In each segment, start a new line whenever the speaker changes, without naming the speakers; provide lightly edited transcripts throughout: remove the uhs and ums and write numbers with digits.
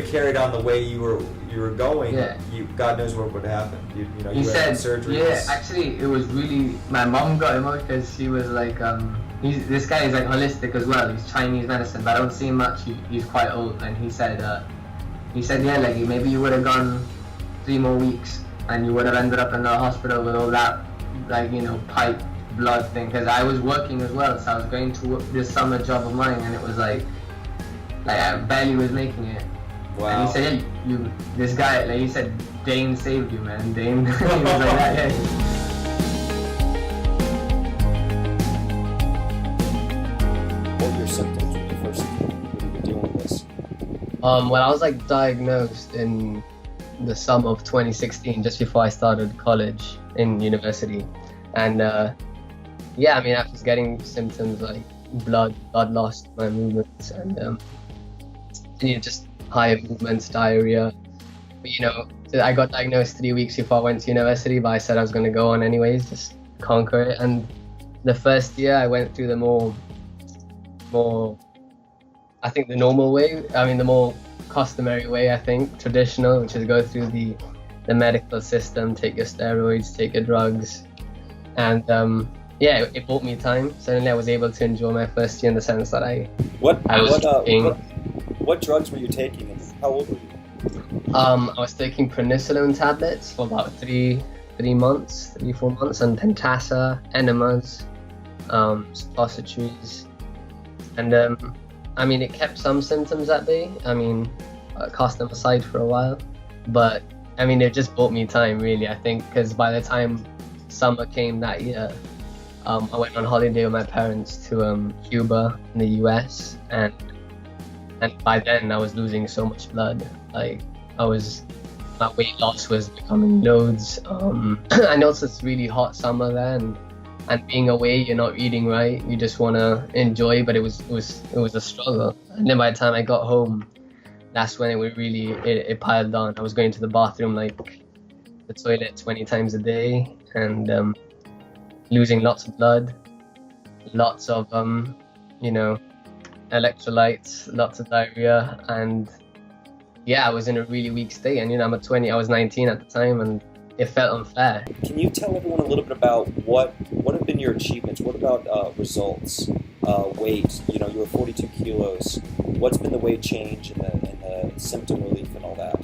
carried on the way you were going,
Yeah.
God knows what would happen.
He
you
said,
had surgery.
yeah, actually, it was really, my mom got him out because she was like, this guy is like holistic as well. He's Chinese medicine, but I don't see him much. He's quite old, and he said, yeah, like maybe you would have gone 3 more weeks, and you would have ended up in the hospital with all that, like, pipe blood thing. Because I was working as well, so I was going to this summer job of mine, and it was like I barely was making it.
Wow.
And he said, hey, this guy, like he said, Dane saved you, man. Dane. He was like that, yeah.
What were your symptoms when you first were dealing with this?
Well, I was like diagnosed in the summer of 2016, just before I started college in university. And yeah, I mean, I was getting symptoms like blood loss to my movements, and just higher movements, diarrhea. But, I got diagnosed 3 weeks before I went to university, but I said I was going to go on anyways, just conquer it. And the first year I went through the more, I think the normal way, the more customary way, I think, traditional, which is go through the medical system, take your steroids, take your drugs. And yeah, it bought me time. Suddenly I was able to enjoy my first year in the sense that
what drugs were you taking and how old were you?
I was taking prednisolone tablets for about 3 months, 4 months, and Pentasa, enemas, suppositories. And it kept some symptoms at bay. I cast them aside for a while, but it just bought me time, really, I think, because by the time summer came that year, I went on holiday with my parents to Cuba in the US, and by then I was losing so much blood. Like, my weight loss was becoming loads. I noticed it's really hot summer there, and being away, you're not eating right. You just want to enjoy, but it was a struggle. And then by the time I got home, that's when it piled on. I was going to the bathroom, like the toilet 20 times a day, and losing lots of blood, lots of electrolytes, lots of diarrhea, and yeah, I was in a really weak state. And I was 19 at the time, and it felt unfair.
Can you tell everyone a little bit about what have been your achievements? What about results, weight? You were 42 kilos. What's been the weight change and the symptom relief and all that?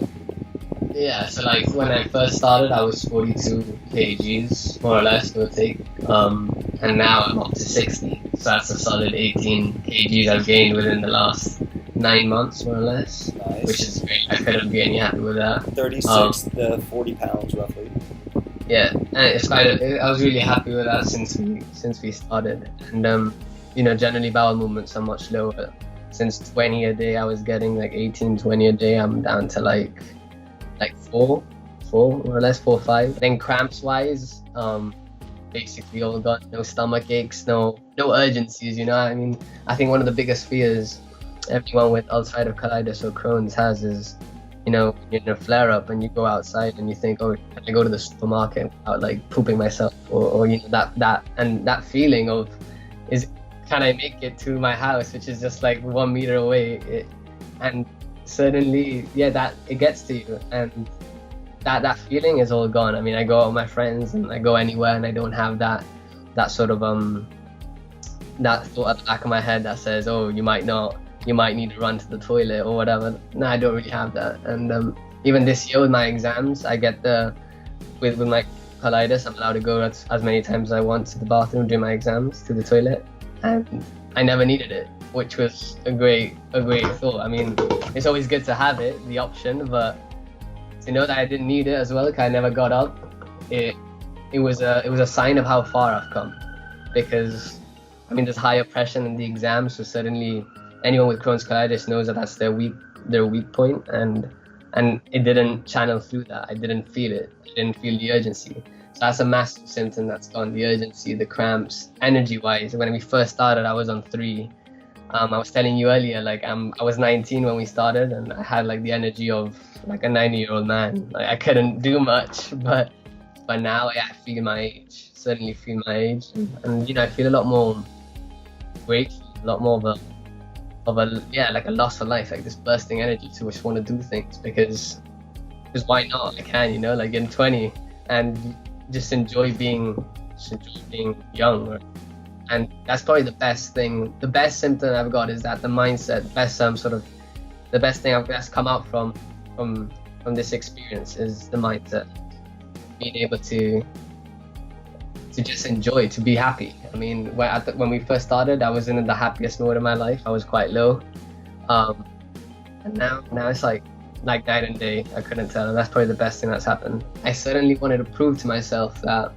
Yeah, so like when I first started, I was 42 kgs, more or less, give or take. And now I'm up to 60. So that's a solid 18 kgs I've gained within the last 9 months, more or less.
Nice.
Which is great. I couldn't be any happy with that.
36 to 40 pounds, roughly.
Yeah, and I was really happy with that since we started. And generally bowel movements are much lower. Since 20 a day, I was getting like 18, 20 a day. I'm down to like 4 more or less, 4 or 5. Then cramps wise, basically all gone. No stomach aches, no urgencies. I think one of the biggest fears everyone with ulcerative colitis or Crohn's has is, you're in a flare up and you go outside and you think, oh, can I go to the supermarket without like pooping myself, or that feeling of can I make it to my house, which is just like 1 meter away, and suddenly, yeah, that it gets to you, and that feeling is all gone. I go out with my friends and I go anywhere, and I don't have that sort of that thought at the back of my head that says, oh, you might need to run to the toilet or whatever. No, I don't really have that. And even this year with my exams, I get with my colitis, I'm allowed to go as many times as I want to the bathroom during my exams, to the toilet, and I never needed it, which was a great thought. It's always good to have it, the option, but to know that I didn't need it as well, because I never got up, it was a sign of how far I've come. Because there's higher pressure in the exams, so suddenly anyone with Crohn's colitis knows that that's their weak point, and it didn't channel through that. I didn't feel it. I didn't feel the urgency. So that's a massive symptom that's gone. The urgency, the cramps, energy-wise. When we first started, I was on 3. I was telling you earlier, I was 19 when we started, and I had the energy of a 90-year-old man. I couldn't do much, but now I feel my age. Certainly feel my age, and I feel a lot more grateful, a lot more of like a loss for life, like this bursting energy to just want to do things because why not? I can, you know, like in 20 and just enjoy being young. Right? And that's probably the best thing. The best symptom I've got is that the mindset, the best thing that's come out from this experience is the mindset, being able to just enjoy, to be happy. I mean, when we first started, I wasn't in the happiest mode of my life. I was quite low, and now it's like night and day. I couldn't tell, and that's probably the best thing that's happened. I certainly wanted to prove to myself that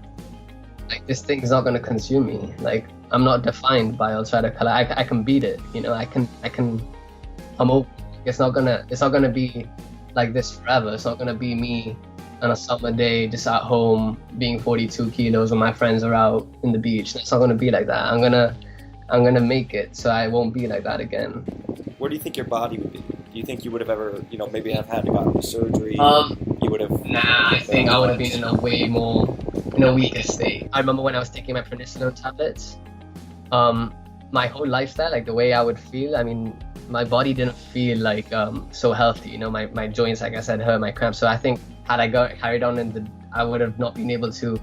like this thing is not going to consume me. Like I'm not defined by ulcerative colitis. I can beat it. You know, I can come over. It's not gonna be like this forever. It's not gonna be me on a summer day just at home being 42 kilos when my friends are out in the beach. It's not gonna be like that. I'm gonna make it so I won't be like that again.
Where do you think your body would be? Do you think you would have ever, you know, maybe have had to go into surgery? You would have.
Nah, I think I would have been in a weaker state. I remember when I was taking my prednisolone tablets, my whole lifestyle, like the way I would feel, I mean, my body didn't feel like so healthy, you know, my joints, like I said, hurt, my cramps. So I think had I carried on I would have not been able to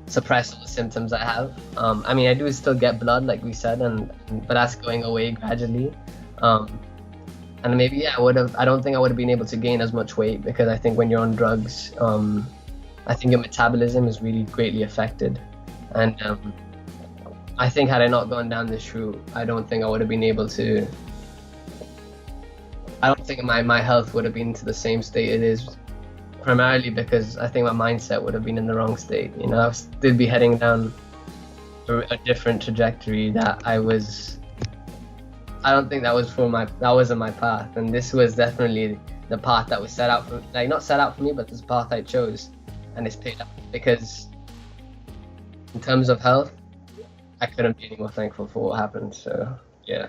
suppress all the symptoms I have. I mean, I do still get blood, like we said, but that's going away gradually. And maybe, yeah, I don't think I would have been able to gain as much weight because I think when you're on drugs, I think your metabolism is really greatly affected. And I think had I not gone down this route, I don't think I would have been able to. I don't think my health would have been to the same state it is, primarily because I think my mindset would have been in the wrong state. You know, I would still be heading down a different trajectory that I don't think that wasn't my path. And this was definitely the path that was set out for, like not set out for me, but this path I chose, and it's paid off because in terms of health, I couldn't be any more thankful for what happened. So yeah.